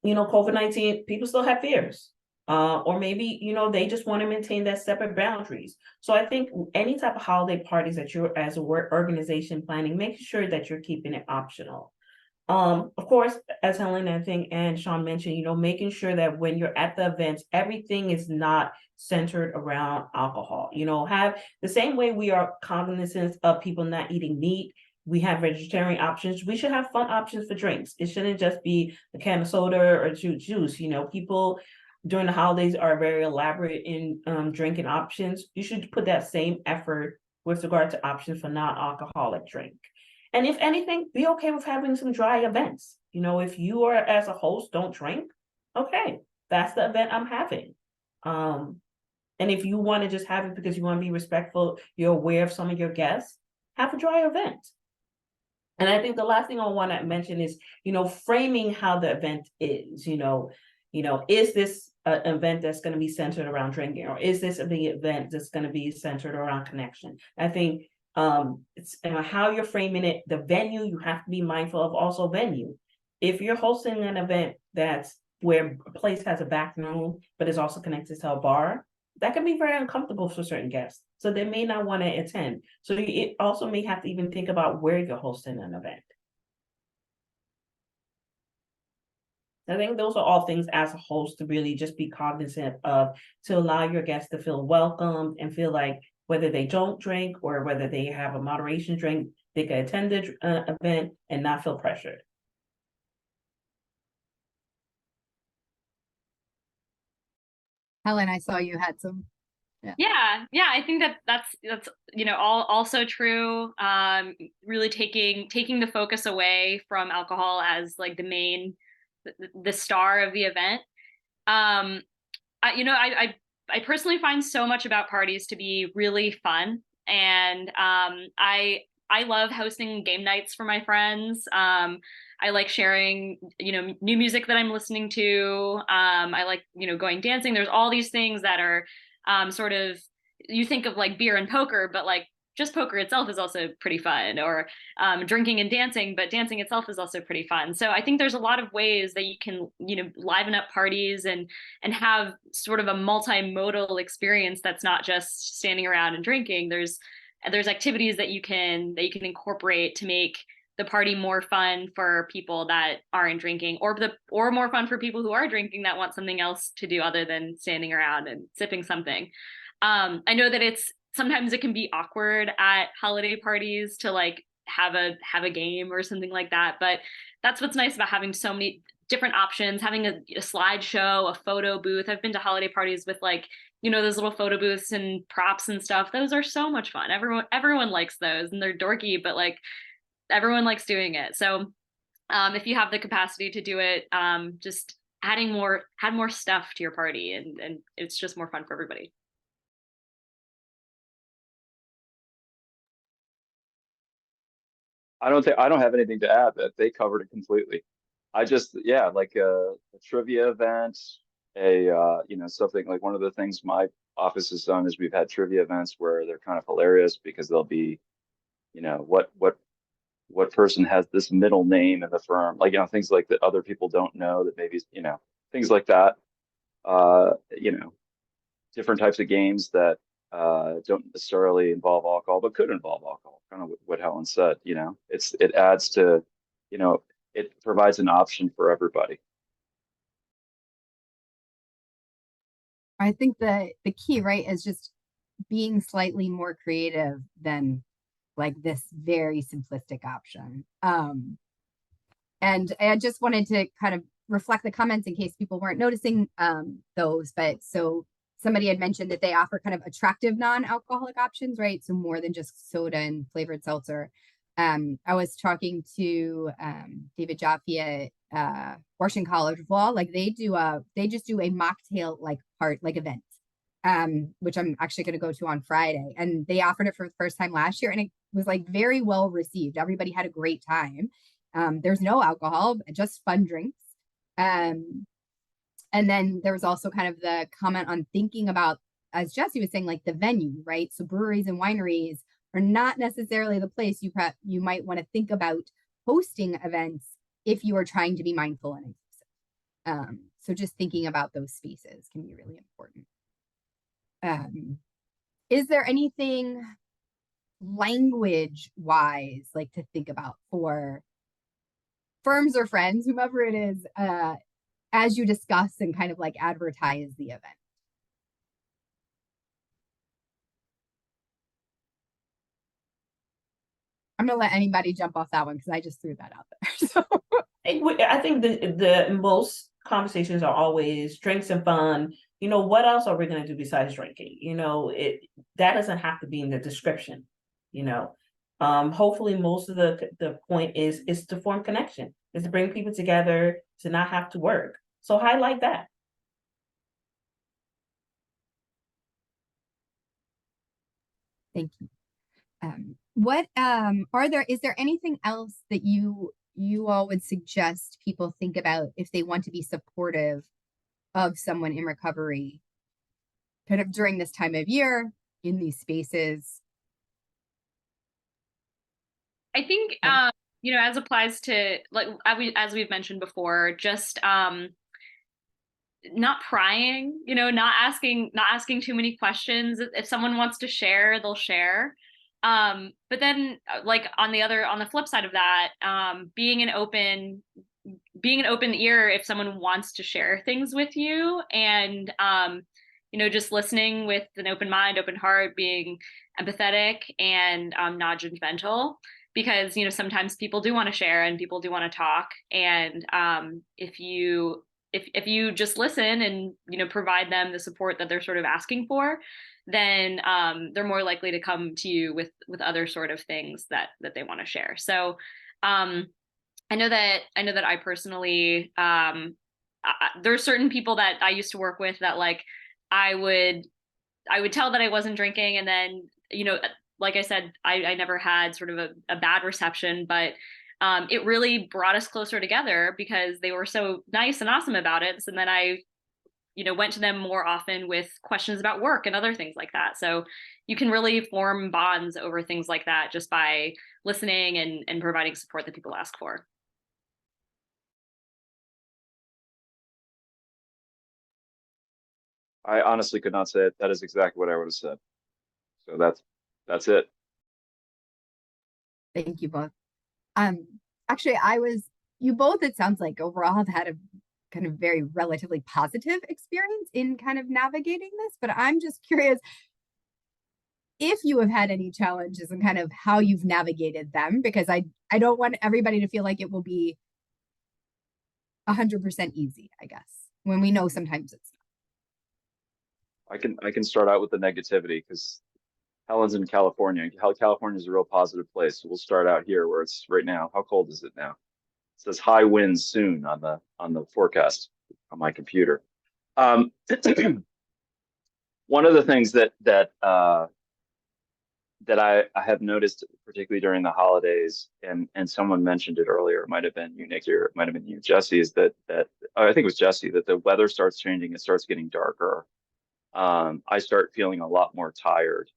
COVID-19, people still have fears. Or maybe, they just want to maintain that separate boundaries. So I think any type of holiday parties that you're as a work organization planning, make sure that you're keeping it optional. Of course, as Helen, I think, and Sean mentioned, making sure that when you're at the events, everything is not centered around alcohol. Have the same way we are cognizant of people not eating meat. We have vegetarian options. We should have fun options for drinks. It shouldn't just be a can of soda or juice. People during the holidays are very elaborate in drinking options. You should put that same effort with regard to options for non-alcoholic drink. And if anything, be okay with having some dry events. If you are as a host, don't drink, okay, that's the event I'm having. And if you want to just have it because you want to be respectful, you're aware of some of your guests, have a dry event. And I think the last thing I want to mention is, framing how the event is, is this an event that's going to be centered around drinking, or is this the event that's going to be centered around connection? I think it's how you're framing it, the venue, you have to be mindful of also venue. If you're hosting an event that's where a place has a back room, but is also connected to a bar, that can be very uncomfortable for certain guests. So they may not want to attend. So it also may have to even think about where you're hosting an event. I think those are all things as a host to really just be cognizant of, to allow your guests to feel welcomed and feel like whether they don't drink or whether they have a moderation drink, they can attend the event and not feel pressured. Helen, I saw you had some. Yeah, I think that's all also true. Really taking the focus away from alcohol as like the star of the event. I personally find so much about parties to be really fun, and I love hosting game nights for my friends. I like sharing, new music that I'm listening to. I like, going dancing. There's all these things that are sort of, you think of like beer and poker, but like just poker itself is also pretty fun, or drinking and dancing, but dancing itself is also pretty fun. So I think there's a lot of ways that you can, liven up parties and have sort of a multimodal experience that's not just standing around and drinking. There's activities that you can incorporate to make the party more fun for people that aren't drinking, or more fun for people who are drinking that want something else to do other than standing around and sipping something. I know that sometimes it can be awkward at holiday parties to like have a game or something like that, but that's what's nice about having so many different options, having a slideshow, a photo booth. I've been to holiday parties with like, those little photo booths and props and stuff. Those are so much fun. Everyone likes those, and they're dorky, but like everyone likes doing it. So if you have the capacity to do it, just add more stuff to your party, and it's just more fun for everybody. I don't have anything to add. That they covered it completely. I just, yeah, like a trivia event, something like one of the things my office has done is we've had trivia events where they're kind of hilarious because they'll be, what person has this middle name in the firm, like, things like that other people don't know that maybe, things like that. Uh, you know, different types of games that don't necessarily involve alcohol, but could involve alcohol. Kind of what Helen said. It adds to, you know, it provides an option for everybody. I think the key, right, is just being slightly more creative than like this very simplistic option. And I just wanted to kind of reflect the comments in case people weren't noticing those. But so somebody had mentioned that they offer kind of attractive non-alcoholic options, right? So more than just soda and flavored seltzer. I was talking to David Jaffe at Washington College of Law. Like they just do a mocktail like event, which I'm actually going to go to on Friday. And they offered it for the first time last year, and it was like very well received. Everybody had a great time. There's no alcohol, just fun drinks. And then there was also kind of the comment on thinking about, as Jesse was saying, like the venue, right? So breweries and wineries are not necessarily the place you might want to think about hosting events if you are trying to be mindful and inclusive. So just thinking about those spaces can be really important. Is there anything language wise like to think about for firms or friends, whomever it is, as you discuss and kind of like advertise the event? I'm gonna let anybody jump off that one because I just threw that out there. So I think the most conversations are always drinks and fun. What else are we going to do besides drinking? That doesn't have to be in the description. Hopefully, most of the point is to form connection, is to bring people together, to not have to work. So highlight that. thank you. Is there anything else that you all would suggest people think about if they want to be supportive of someone in recovery kind of during this time of year in these spaces? I think as applies to, like, as we've mentioned before, just not prying, not asking too many questions. If someone wants to share, they'll share. But then, like, on the flip side of that, being an open ear if someone wants to share things with you, and just listening with an open mind, open heart, being empathetic and not judgmental, because sometimes people do want to share and people do want to talk, and if you just listen and provide them the support that they're sort of asking for, then they're more likely to come to you with other sort of things that they want to share. So I know that I personally, there are certain people that I used to work with that, like, I would tell that I wasn't drinking, and then, like I said, I never had sort of a bad reception, but it really brought us closer together because they were so nice and awesome about it. So then I, went to them more often with questions about work and other things like that. So you can really form bonds over things like that just by listening and providing support that people ask for. I honestly could not say it. That is exactly what I would have said. So that's it. Thank you both. Actually, you both, it sounds like, overall have had a kind of very relatively positive experience in kind of navigating this, but I'm just curious if you have had any challenges and kind of how you've navigated them, because I don't want everybody to feel like it will be 100% easy, I guess, when we know sometimes it's I can start out with the negativity because Helen's in California. California is a real positive place. So we'll start out here where it's right now. How cold is it now? It says high winds soon on the forecast on my computer. One of the things that that I have noticed, particularly during the holidays, and someone mentioned it earlier, it might have been you, Nikki, or it might have been you, Jesse, is that oh, I think it was Jesse, that the weather starts changing, it starts getting darker. I start feeling a lot more tired,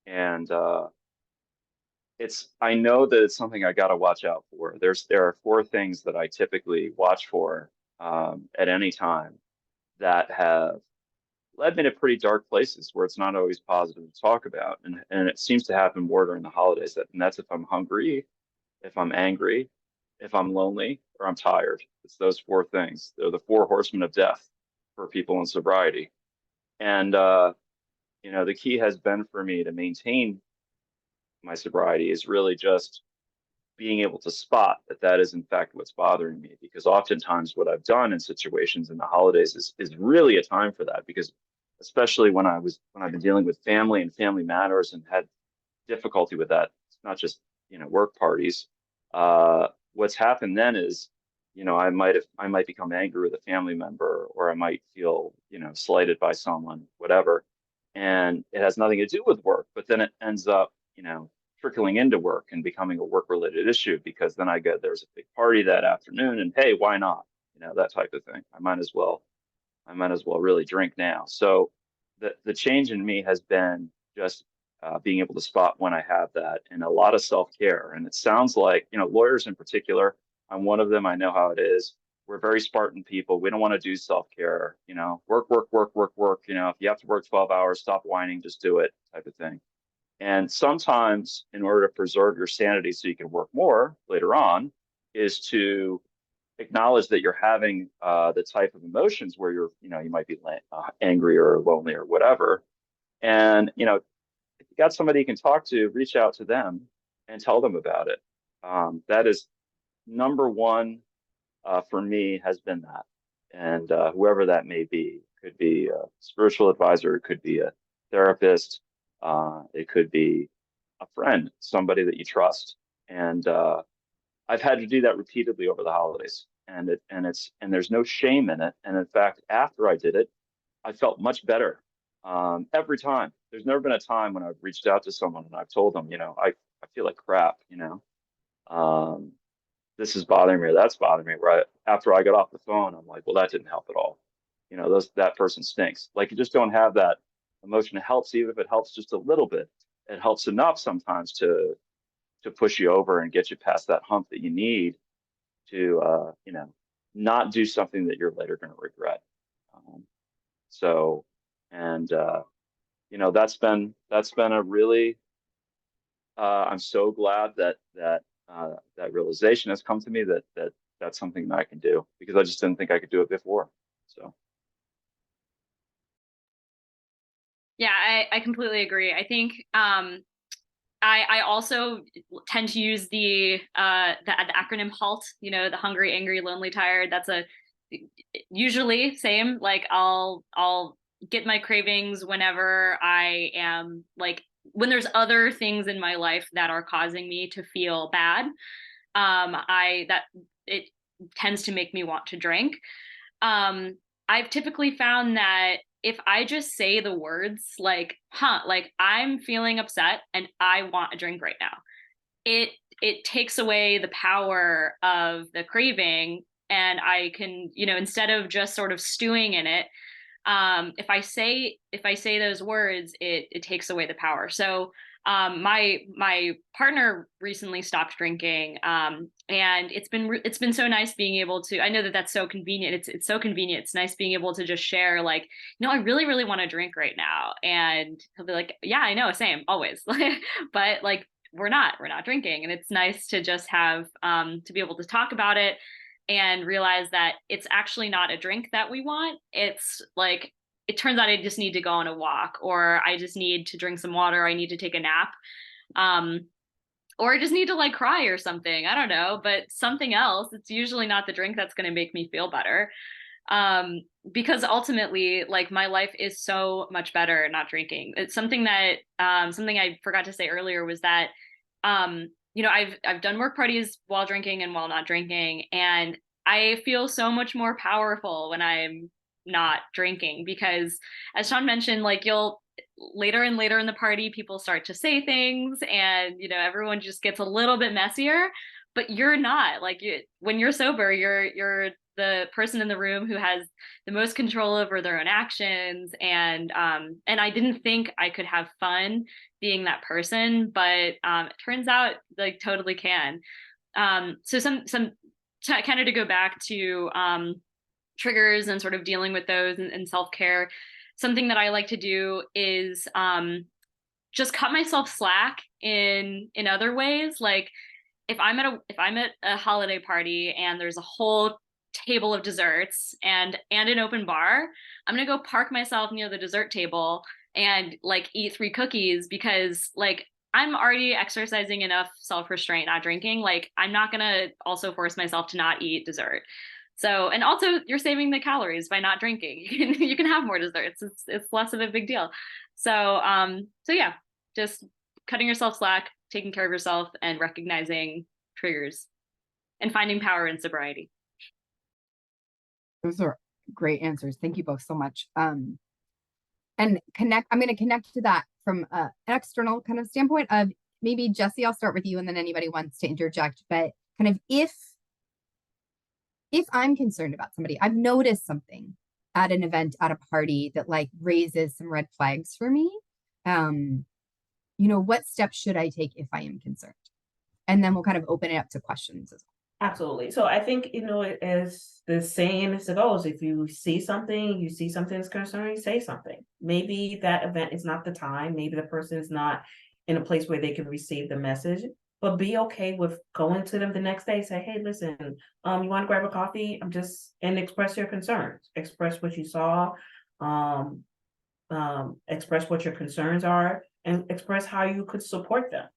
and I know that it's something I got to watch out for. There are four things that I typically watch for at any time that have led me to pretty dark places where it's not always positive to talk about. And it seems to happen more during the holidays. And that's if I'm hungry, if I'm angry, if I'm lonely, or I'm tired. It's those four things. They're the four horsemen of death for people in sobriety. And, the key has been for me to maintain my sobriety is really just being able to spot that that is in fact what's bothering me, because oftentimes what I've done in situations in the holidays is really a time for that, because especially when I've been dealing with family and family matters and had difficulty with that, it's not just work parties. What's happened then is I might become angry with a family member, or I might feel slighted by someone, whatever, and it has nothing to do with work, but then it ends up trickling into work and becoming a work related issue, because then there's a big party that afternoon, and hey, why not, that type of thing. I might as well really drink now. So the change in me has been just being able to spot when I have that, and a lot of self-care. And it sounds like, lawyers in particular, I'm one of them. I know how it is. We're very Spartan people. We don't want to do self-care, work, work, work, work, work. If you have to work 12 hours, stop whining, just do it, type of thing. And sometimes, in order to preserve your sanity so you can work more later on, is to acknowledge that you're having the type of emotions where you might be angry or lonely or whatever. And, if you got somebody you can talk to, reach out to them and tell them about it. That is number one for me, has been that. And whoever that may be, could be a spiritual advisor, it could be a therapist, it could be a friend, somebody that you trust. And I've had to do that repeatedly over the holidays, and there's no shame in it. And in fact, after I did it, I felt much better every time. There's never been a time when I've reached out to someone and I've told them, I feel like crap, um, this is bothering me or that's bothering me. Right after I got off the phone, I'm like, well, that didn't help at all. That person stinks. Like, you just don't have that emotion. It helps, even if it helps just a little bit. It helps enough sometimes to push you over and get you past that hump that you need to not do something that you're later going to regret. Um, so and that's been a really I'm so glad that realization has come to me, that that's something that I can do, because I just didn't think I could do it before. So Yeah, I completely agree. I think I also tend to use the acronym HALT, the hungry, angry, lonely, tired. That's usually same. Like, I'll get my cravings whenever I am, like, when there's other things in my life that are causing me to feel bad. I that it tends to make me want to drink. I've typically found that if I just say the words like, like, I'm feeling upset and I want a drink right now, it takes away the power of the craving. And I can, instead of just sort of stewing in it, if I say those words, it takes away the power. So my partner recently stopped drinking, and it's been so nice being able to. I know that that's so convenient. It's so convenient. It's nice being able to just share, like, I really really want to drink right now, and he'll be like, yeah, I know, same, always. But, like, we're not drinking, and it's nice to just have to be able to talk about it and realize that it's actually not a drink that we want. It's like, it turns out I just need to go on a walk, or I just need to drink some water, I need to take a nap, um, or I just need to, like, cry or something. I don't know, but something else. It's usually not the drink that's going to make me feel better. Um, because ultimately, like, my life is so much better not drinking. It's something I forgot to say earlier was that I've done work parties while drinking and while not drinking, and I feel so much more powerful when I'm not drinking, because, as Sean mentioned, like, later and later in the party, people start to say things, and everyone just gets a little bit messier. But you're not like when you're sober, you're the person in the room who has the most control over their own actions. And I didn't think I could have fun being that person, but it turns out like totally can. So some kind of to go back to triggers and sort of dealing with those and self-care, something that I like to do is just cut myself slack in other ways. Like if I'm at a holiday party and there's a whole table of desserts and an open bar, I'm gonna go park myself near the dessert table and like eat 3 cookies, because like I'm already exercising enough self-restraint not drinking. Like I'm not gonna also force myself to not eat dessert. So, and also you're saving the calories by not drinking. You can have more desserts. It's less of a big deal. So yeah, just cutting yourself slack, taking care of yourself, and recognizing triggers and finding power in sobriety. Those are great answers. Thank you both so much. And I'm going to connect to that from an external kind of standpoint of maybe Jesse, I'll start with you and then anybody wants to interject, but kind of if I'm concerned about somebody, I've noticed something at an event, at a party that like raises some red flags for me. What steps should I take if I am concerned? And then we'll kind of open it up to questions as well. Absolutely. So I think, as the saying as it goes, if you see something that's concerning, say something. Maybe that event is not the time. Maybe the person is not in a place where they can receive the message, but be okay with going to them the next day. Say, hey, listen, you want to grab a coffee? And express your concerns. Express what you saw. Express what your concerns are, and express how you could support them.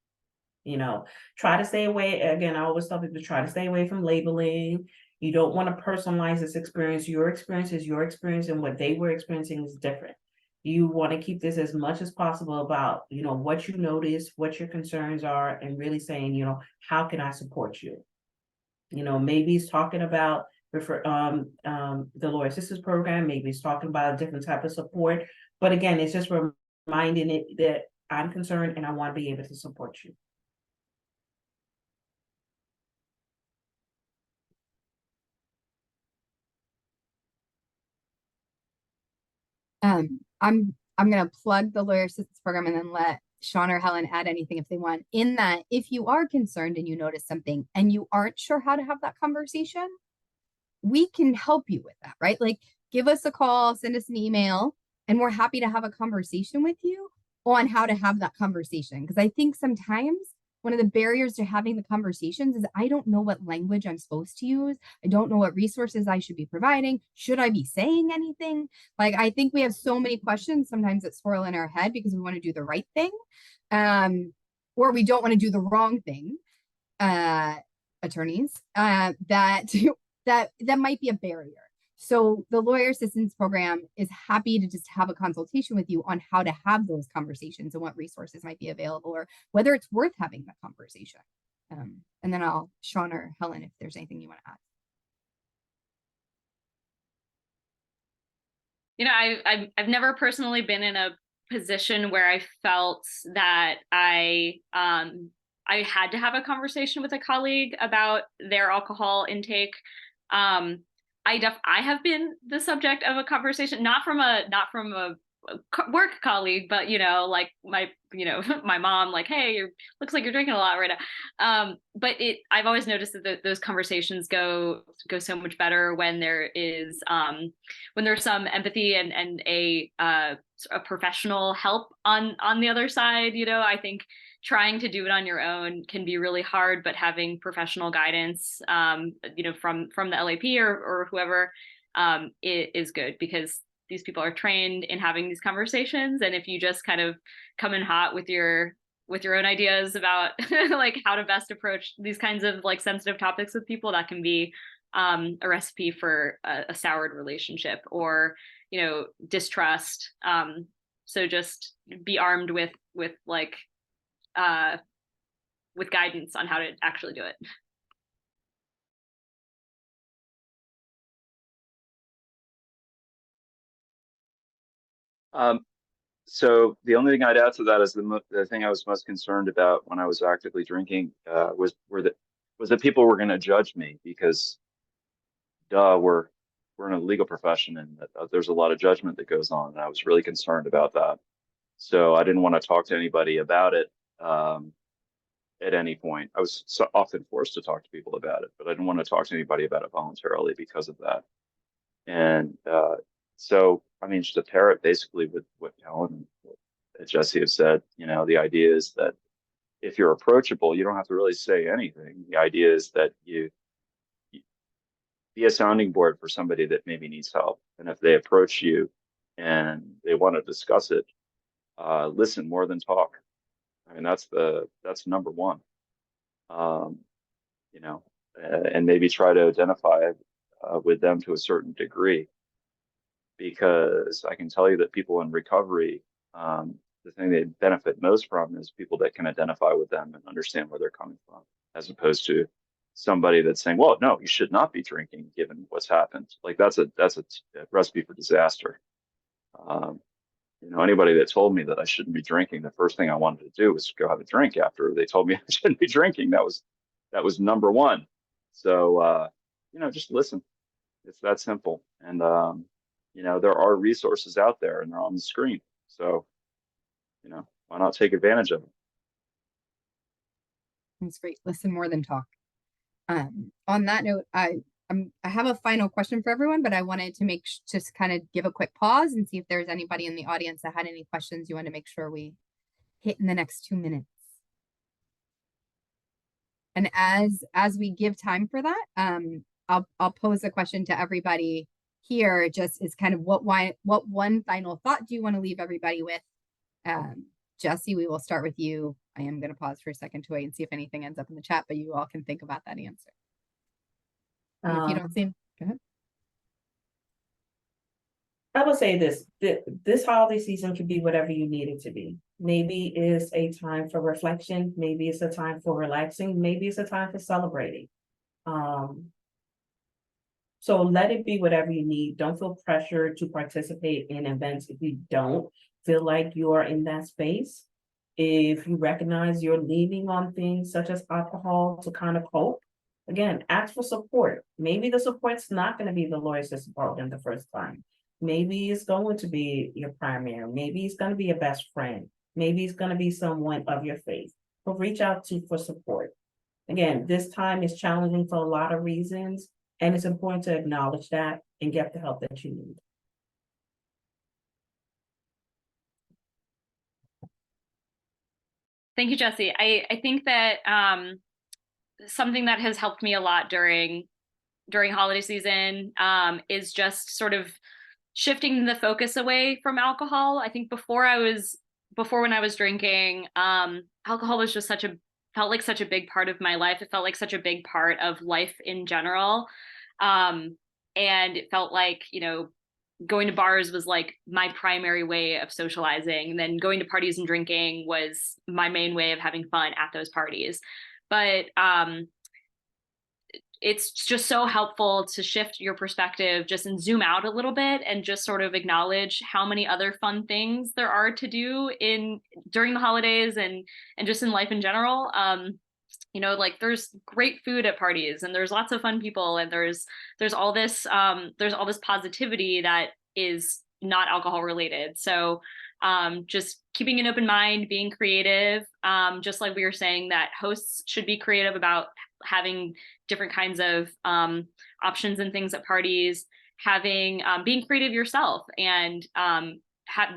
Try to stay away. Again, I always tell people to try to stay away from labeling. You don't want to personalize this experience. Your experience is your experience, and what they were experiencing is different. You want to keep this as much as possible about, what you notice, what your concerns are, and really saying, how can I support you? Maybe it's talking about the Lawyer Assistance Program. Maybe it's talking about a different type of support. But again, it's just reminding it that I'm concerned and I want to be able to support you. I'm going to plug the Lawyer Assistance Program and then let Sean or Helen add anything if they want. In that, if you are concerned and you notice something and you aren't sure how to have that conversation, we can help you with that, right? Like give us a call, send us an email, and we're happy to have a conversation with you on how to have that conversation. Because I think sometimes one of the barriers to having the conversations is I don't know what language I'm supposed to use. I don't know what resources I should be providing. Should I be saying anything? Like, I think we have so many questions sometimes that swirl in our head because we want to do the right thing, or we don't want to do the wrong thing. Attorneys, that that might be a barrier. So the Lawyer Assistance Program is happy to just have a consultation with you on how to have those conversations and what resources might be available or whether it's worth having that conversation. And then Sean or Helen, if there's anything you want to add. I've never personally been in a position where I felt that I had to have a conversation with a colleague about their alcohol intake. I have been the subject of a conversation, not from a work colleague, but like my my mom, like, hey, looks like you're drinking a lot right now. But I've always noticed that those conversations go so much better when there's some empathy and a professional help on the other side. I think trying to do it on your own can be really hard, but having professional guidance, from the LAP or whoever, is good, because these people are trained in having these conversations. And if you just kind of come in hot with your own ideas about like how to best approach these kinds of like sensitive topics with people, that can be a recipe for a soured relationship or distrust. So just be armed with like with guidance on how to actually do it. So the only thing I'd add to that is the thing I was most concerned about when I was actively drinking was that people were going to judge me because duh, we're in a legal profession and there's a lot of judgment that goes on, and I was really concerned about that. So I didn't want to talk to anybody about it at any point. I was so often forced to talk to people about it, but I didn't want to talk to anybody about it voluntarily because of that. And so, I mean, just to pair it basically with what Helen and Jesse have said, the idea is that if you're approachable, you don't have to really say anything. The idea is that you be a sounding board for somebody that maybe needs help. And if they approach you and they want to discuss it, listen more than talk. I mean, that's number one. Um, you know, and maybe try to identify with them to a certain degree, because I can tell you that people in recovery, the thing they benefit most from is people that can identify with them and understand where they're coming from, as opposed to somebody that's saying, "Well, no, you should not be drinking given what's happened." Like that's a recipe for disaster. Um, anybody that told me that I shouldn't be drinking, the first thing I wanted to do was go have a drink after they told me I shouldn't be drinking. That was number one. So just listen. It's that simple. And there are resources out there and they're on the screen. So, why not take advantage of them? That's great. Listen more than talk. On that note, I have a final question for everyone, but I wanted to just kind of give a quick pause and see if there's anybody in the audience that had any questions you want to make sure we hit in the next 2 minutes. And as we give time for that, I'll pose a question to everybody here. Just is kind of what one final thought do you want to leave everybody with? Jesse, we will start with you. I am going to pause for a second to wait and see if anything ends up in the chat, but you all can think about that answer. And if you don't see, go ahead. I will say this holiday season could be whatever you need it to be. Maybe it's a time for reflection. Maybe it's a time for relaxing. Maybe it's a time for celebrating. So let it be whatever you need. Don't feel pressure to participate in events if you don't feel like you are in that space. If you recognize you're leaning on things such as alcohol to kind of cope, again, ask for support. Maybe the support's not going to be the lawyers that support them the first time. Maybe it's going to be your primary. Maybe it's going to be a best friend. Maybe it's going to be someone of your faith. But reach out for support. Again, this time is challenging for a lot of reasons, and it's important to acknowledge that and get the help that you need. Thank you, Jesse. I think that something that has helped me a lot during holiday season is just sort of shifting the focus away from alcohol. I think before when I was drinking, alcohol was just felt like such a big part of my life. It felt like such a big part of life in general. And it felt like, going to bars was like my primary way of socializing. And then going to parties and drinking was my main way of having fun at those parties. But it's just so helpful to shift your perspective just and zoom out a little bit and just sort of acknowledge how many other fun things there are to do during the holidays and just in life in general. Like there's great food at parties and there's lots of fun people and there's all this positivity that is not alcohol related. So just keeping an open mind, being creative, just like we were saying that hosts should be creative about having different kinds of options and things at parties, being creative yourself and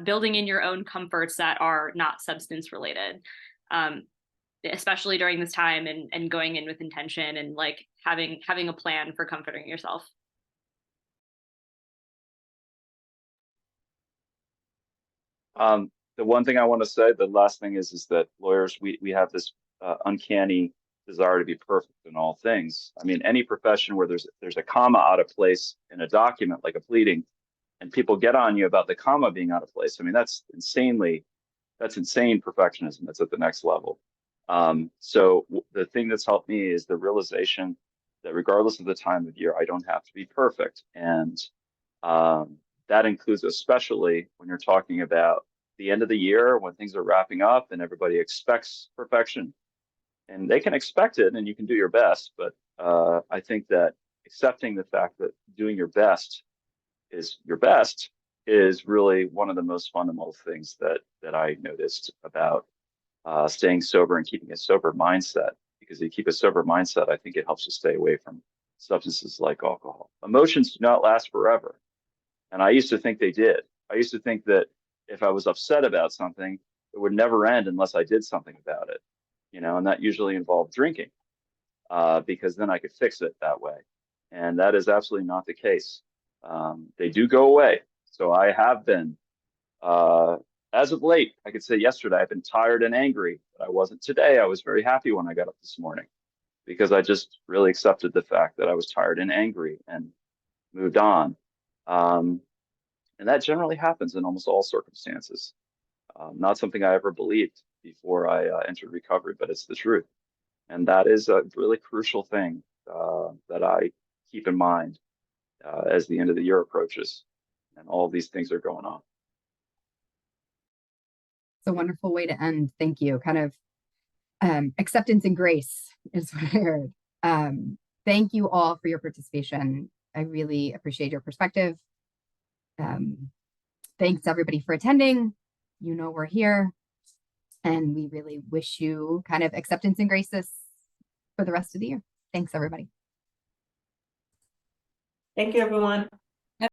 building in your own comforts that are not substance related, especially during this time and going in with intention and like having a plan for comforting yourself. The one thing I want to say, the last thing is that lawyers, we have this uncanny desire to be perfect in all things. I mean, any profession where there's a comma out of place in a document, like a pleading, and people get on you about the comma being out of place. I mean, that's insane perfectionism. That's at the next level. So the thing that's helped me is the realization that regardless of the time of year, I don't have to be perfect. And that includes especially when you're talking about the end of the year when things are wrapping up and everybody expects perfection. And they can expect it and you can do your best. But I think that accepting the fact that doing your best is really one of the most fundamental things that I noticed about staying sober and keeping a sober mindset. Because if you keep a sober mindset, I think it helps you stay away from substances like alcohol. Emotions do not last forever. And I used to think they did. I used to think that if I was upset about something, it would never end unless I did something about it, and that usually involved drinking, because then I could fix it that way. And that is absolutely not the case. They do go away. So I have been, as of late, I could say yesterday, I've been tired and angry, but I wasn't today. I was very happy when I got up this morning because I just really accepted the fact that I was tired and angry and moved on. And that generally happens in almost all circumstances. Not something I ever believed before I entered recovery, but it's the truth. And that is a really crucial thing that I keep in mind as the end of the year approaches and all these things are going on. It's a wonderful way to end. Thank you. Kind of acceptance and grace is what I heard. Thank you all for your participation. I really appreciate your perspective. Thanks everybody for attending. We're here and we really wish you kind of acceptance and grace this for the rest of the year. Thanks everybody. Thank you, everyone.